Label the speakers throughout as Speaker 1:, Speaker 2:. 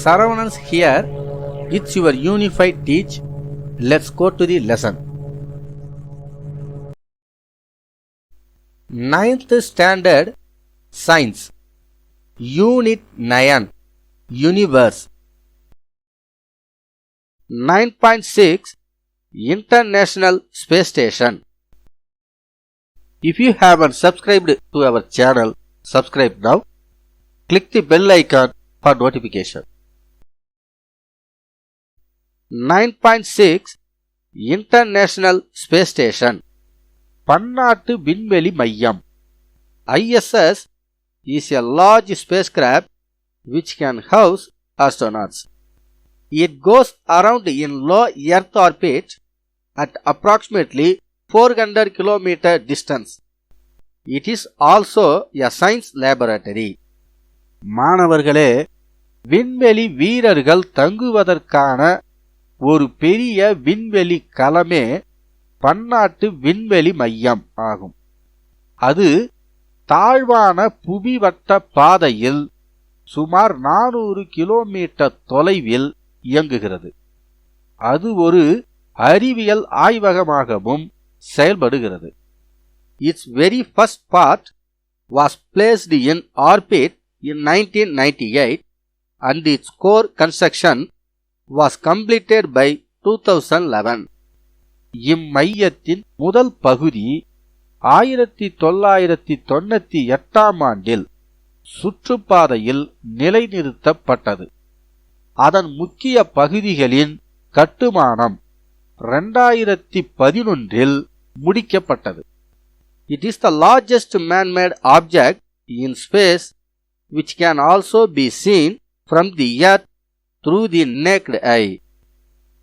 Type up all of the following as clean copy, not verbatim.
Speaker 1: Saravanan here. It's your Unify teach. Let's go to the lesson. 9th Standard Science Unit-9 Universe 9.6 International Space Station. If you haven't subscribed to our channel, subscribe now. Click the bell icon for notification. 9.6 International Space Station பன்னாட்டு விண்வெளி மையம். ISS is a large spacecraft which can house astronauts. It goes around in low Earth orbit at approximately 400 km distance. It is also a science laboratory. மாணவர்களே, விண்வெளி வீரர்கள் தங்குவதற்கான ஒரு பெரிய விண்வெளி களமே பன்னாட்டு விண்வெளி மையம் ஆகும். அது தாழ்வான புவிவட்ட பாதையில் சுமார் 400 கிலோமீட்டர் தொலைவில் இயங்குகிறது. அது ஒரு அறிவியல் ஆய்வகமாகவும் செயல்படுகிறது. Its very first part was placed in orbit in 1998 and its core construction was completed by 2011. இம்மையத்தின் முதல் பகுதி 1998 ஆண்டில் சுற்றுப்பாதையில் நிலைநிறுத்தப்பட்டது. அதன் முக்கிய பகுதிகளின் கட்டுமானம் 2011 முடிக்கப்பட்டது. It is the largest man-made object in space which can also be seen from the Earth through the naked eye.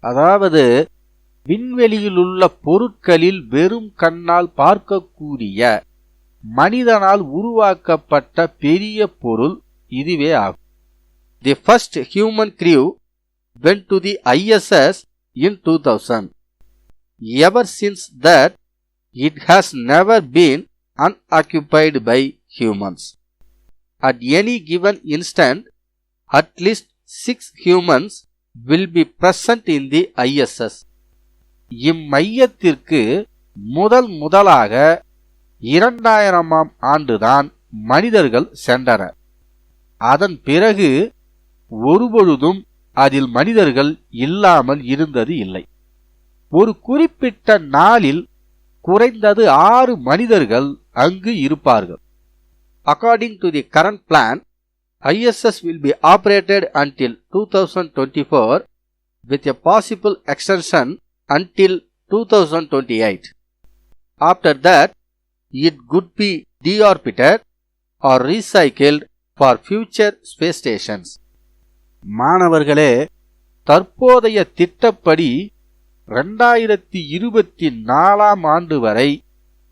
Speaker 1: அதாவது விண்வெளியிலுள்ள பொருட்களில் வெறும் கண்ணால் பார்க்கக்கூடிய மனிதனால் உருவாக்கப்பட்ட பெரிய பொருள் இதுவே ஆகும். The first human crew went to the ISS in 2000. Ever since that, it has never been unoccupied by humans. At any given instant, at least 6 humans will be present in the ISS. இம்மையத்திற்கு முதலாக 2000ஆம் ஆண்டுதான் மனிதர்கள் சென்றனர். அதன் பிறகு ஒருபொழுதும் அதில் மனிதர்கள் இல்லாமல் இருந்தது இல்லை. ஒரு குறிப்பிட்ட நாளில் குறைந்தது 6 மனிதர்கள் அங்கு இருப்பார்கள். According to the current plan, ISS will be operated until 2024 with a possible extension until 2028. After that, it could be deorbited or recycled for future space stations. மாணவர்களே, தற்போதைய திட்டப்படி 2024ஆம் ஆண்டு வரை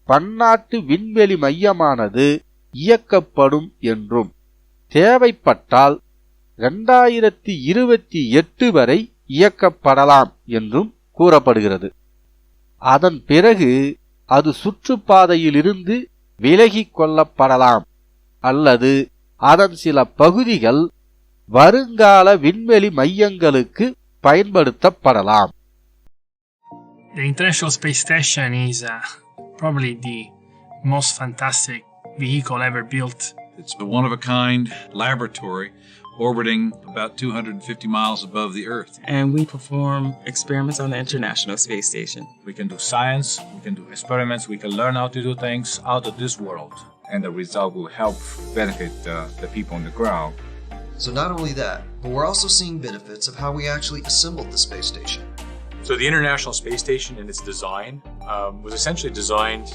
Speaker 1: பன்னாட்டு விண்வெளி மையமானது இயக்கப்படும் என்றும் தேவைப்பட்டால் 2028 வரை இயக்கப்படலாம் என்றும் கூறப்படுகிறது. அதன் பிறகு அது சுற்றுப்பாதையிலிருந்து விலகிக் கொள்ளப்படலாம் அல்லது அதன் சில பகுதிகள் வருங்கால விண்வெளி மையங்களுக்கு பயன்படுத்தப்படலாம்.
Speaker 2: The International Space Station is probably the most fantastic vehicle ever built.
Speaker 3: It's a one-of-a-kind laboratory orbiting about 250 miles above the Earth.
Speaker 4: And we perform experiments on the International Space Station.
Speaker 5: We can do science, we can do experiments, we can learn how to do things out of this world. And the result will help benefit the people on the ground.
Speaker 6: So not only that, but we're also seeing benefits of how we actually assembled the space station.
Speaker 7: So the International Space Station and its design was essentially designed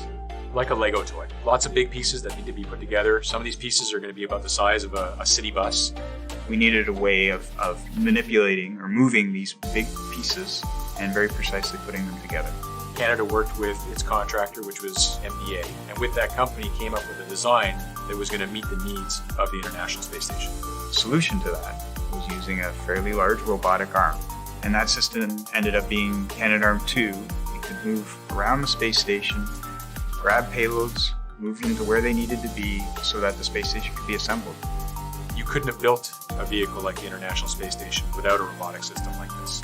Speaker 7: like a Lego toy. Lots of big pieces that need to be put together. Some of these pieces are going to be about the size of a city bus.
Speaker 8: We needed a way of manipulating or moving these big pieces and very precisely putting them together.
Speaker 7: Canada worked with its contractor, which was MDA, and with that company came up with a design that was going to meet the needs of the International Space Station.
Speaker 8: The solution to that was using a fairly large robotic arm, and that system ended up being Canadarm2. It could move around the space station, grab payloads, move them to where they needed to be so that the space station could be assembled.
Speaker 7: You couldn't have built a vehicle like the International Space Station without a robotic system like this.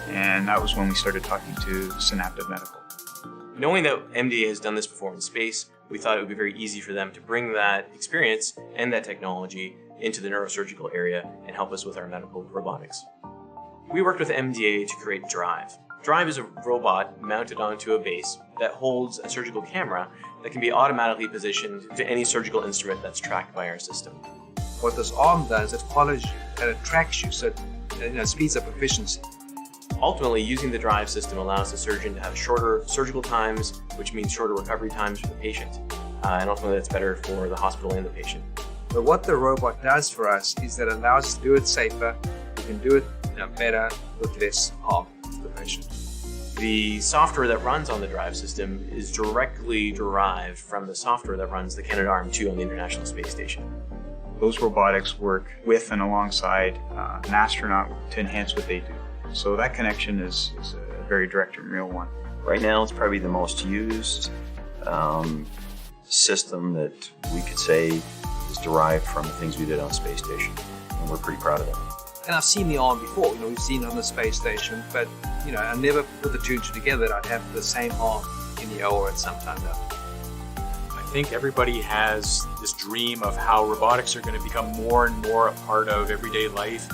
Speaker 8: And that was when we started talking to Synaptive Medical.
Speaker 9: Knowing that MDA has done this before in space, we thought it would be very easy for them to bring that experience and that technology into the neurosurgical area and help us with our medical robotics. We worked with MDA to create Drive. Drive is a robot mounted onto a base that holds a surgical camera that can be automatically positioned to any surgical instrument that's tracked by our system.
Speaker 10: What this arm does, it follows you and it tracks you, so it speeds up efficiency.
Speaker 9: Ultimately, using the Drive system allows the surgeon to have shorter surgical times, which means shorter recovery times for the patient. And ultimately, that's better for the hospital and the patient.
Speaker 10: But what the robot does for us is that it allows us to do it safer. We can do it better with less harm to the patient.
Speaker 9: The software that runs on the Drive system is directly derived from the software that runs the Canadarm2 on the International Space Station.
Speaker 8: Those robotics work with and alongside an astronaut to enhance what they do. So that connection is a very direct and real one.
Speaker 11: Right now, it's probably the most used system that we could say is derived from the things we did on the space station, and we're pretty proud of that.
Speaker 10: And I've seen the arm before, we've seen it on the space station, but I never put the two and two together that I'd have the same arm in the OR at some time now.
Speaker 7: I think everybody has this dream of how robotics are going to become more and more a part of everyday life.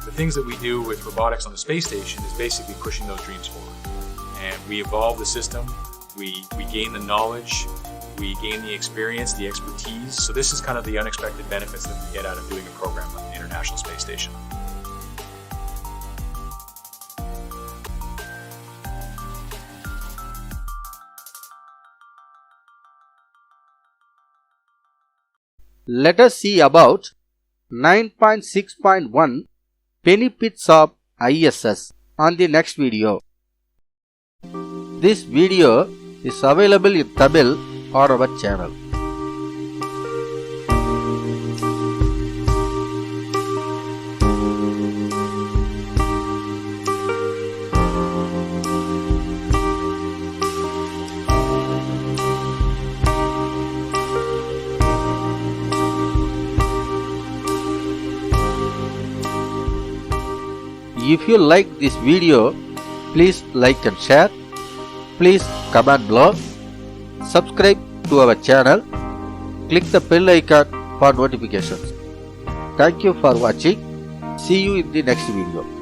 Speaker 7: The things that we do with robotics on the space station is basically pushing those dreams forward. And we evolve the system, we gain the knowledge, we gain the experience, the expertise. So this is kind of the unexpected benefits that we get out of doing a program like the International Space Station.
Speaker 1: Let us see about 9.6.1 benefits of ISS on the next video. This video is available in Tamil on our channel. If you like this video, please like and share. Please comment below. Subscribe to our channel. Click the bell icon for notifications. Thank you for watching. See you in the next video.